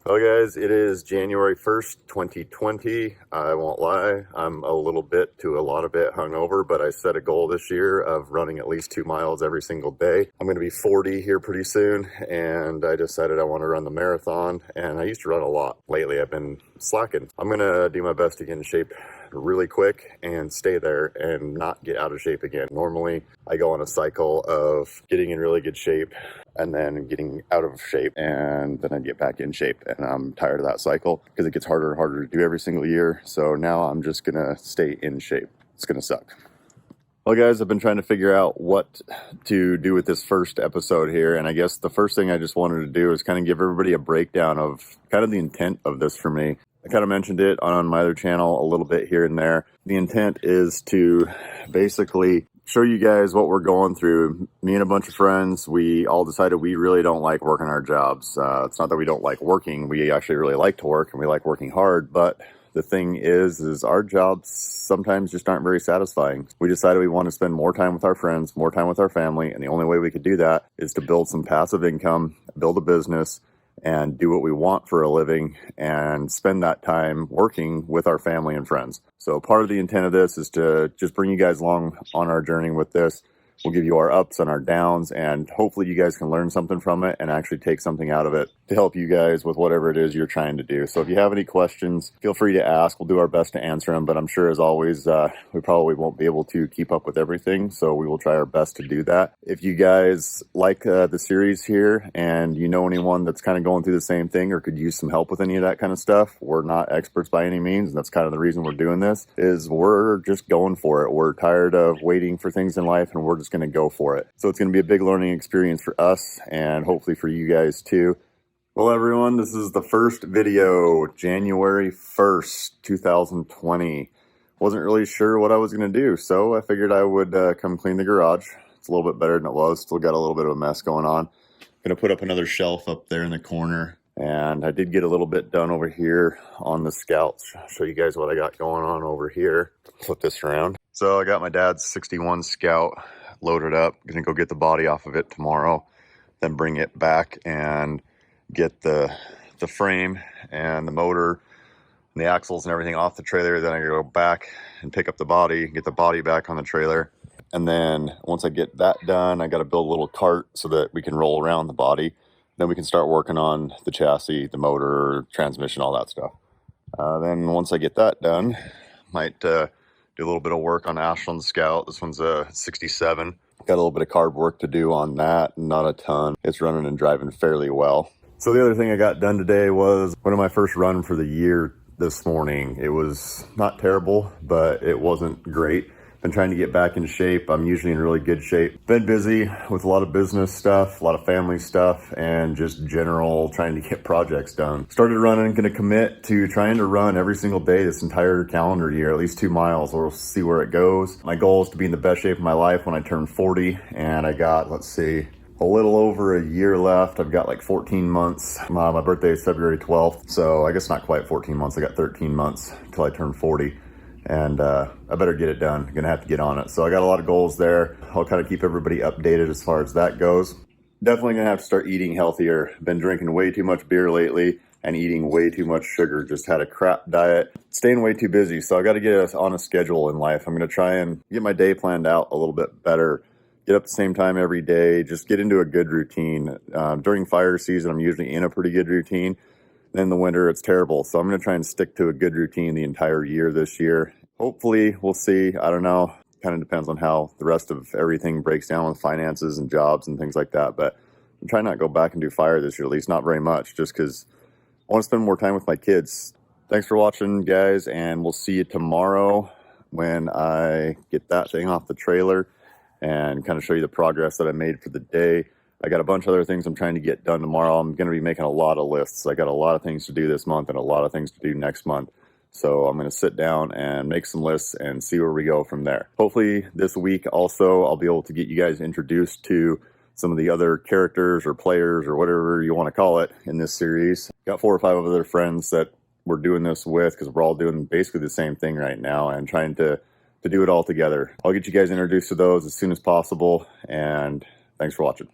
Well guys, it is January 1st, 2020. I won't lie, I'm a little bit to a lot of it hungover, but I set a goal this year of running at least 2 miles every single day. I'm going to be 40 here pretty soon, and I decided I want to run the marathon, and I used to run a lot. Lately I've been slacking. I'm going to do my best to get in shape really quick and stay there and not get out of shape again. Normally I go on a cycle of getting in really good shape and then getting out of shape, and then I get back in shape, and I'm tired of that cycle because it gets harder and harder to do every single year. So now I'm just gonna stay in shape. It's gonna suck. Well guys, I've been trying to figure out what to do with this first episode here, and I guess the first thing I just wanted to do is kind of give everybody a breakdown of kind of the intent of this for me. I kind of mentioned it on my other channel a little bit here and there. The intent is to basically show you guys what we're going through. Me and a bunch of friends, we all decided we really don't like working our jobs. It's not that we don't like working. We actually really like to work and we like working hard, but the thing is our jobs sometimes just aren't very satisfying. We decided we want to spend more time with our friends, more time with our family, and the only way we could do that is to build some passive income, build a business, and do what we want for a living and spend that time working with our family and friends. So part of the intent of this is to just bring you guys along on our journey with this. We'll give you our ups and our downs, and hopefully you guys can learn something from it and actually take something out of it to help you guys with whatever it is you're trying to do. So if you have any questions, feel free to ask. We'll do our best to answer them, but I'm sure as always, we probably won't be able to keep up with everything, so we will try our best to do that. If you guys like the series here and you know anyone that's kind of going through the same thing or could use some help with any of that kind of stuff, we're not experts by any means, and that's kind of the reason we're doing this, is we're just going for it. We're tired of waiting for things in life, and we're just going to go for it. So it's going to be a big learning experience for us and hopefully for you guys too. Well everyone, this is the first video, January 1st, 2020. Wasn't really sure what I was going to do, so I figured I would come clean the garage. It's a little bit better than it was. Still got a little bit of a mess going on. Going to put up another shelf up there in the corner, and I did get a little bit done over here on the Scouts. I'll show you guys what I got going on over here. Flip this around. So I got my dad's 61 Scout loaded up. Gonna go get the body off of it tomorrow, then bring it back and get the frame and the motor and the axles and everything off the trailer. Then I go back and pick up the body, get the body back on the trailer. And then once I get that done, I got to build a little cart so that we can roll around the body. Then we can start working on the chassis, the motor, transmission, all that stuff. Then once I get that done, might do a little bit of work on Ashland Scout. This one's a 67. Got a little bit of carb work to do on that, not a ton. It's running and driving fairly well. So the other thing I got done today was one of my first run for the year this morning. It was not terrible, but it wasn't great. Been trying to get back in shape. I'm usually in really good shape. Been busy with a lot of business stuff, a lot of family stuff, and just general trying to get projects done. Started running, gonna commit to trying to run every single day this entire calendar year, at least 2 miles. We'll see where it goes. My goal is to be in the best shape of my life when I turn 40, and I got, let's see, a little over a year left. I've got like 14 months. My birthday is February 12th, so I guess not quite 14 months. I got 13 months until I turn 40, and I better get it done. I'm gonna have to get on it. So I got a lot of goals there. I'll kind of keep everybody updated as far as that goes. Definitely gonna have to start eating healthier. Been drinking way too much beer lately and eating way too much sugar. Just had a crap diet, staying way too busy. So I got to get on a schedule in life. I'm gonna try and get my day planned out a little bit better. Get up the same time every day, just get into a good routine. During fire season, I'm usually in a pretty good routine. Then in the winter, it's terrible. So I'm gonna try and stick to a good routine the entire year this year. Hopefully, we'll see. I don't know. Kind of depends on how the rest of everything breaks down with finances and jobs and things like that. But I'm trying not to go back and do fire this year, at least not very much, just because I want to spend more time with my kids. Thanks for watching, guys, and we'll see you tomorrow when I get that thing off the trailer and kind of show you the progress that I made for the day. I got a bunch of other things I'm trying to get done tomorrow. I'm going to be making a lot of lists. I got a lot of things to do this month and a lot of things to do next month. So I'm going to sit down and make some lists and see where we go from there. Hopefully this week also I'll be able to get you guys introduced to some of the other characters or players or whatever you want to call it in this series. Got 4 or 5 other friends that we're doing this with because we're all doing basically the same thing right now and trying to do it all together. I'll get you guys introduced to those as soon as possible, and thanks for watching.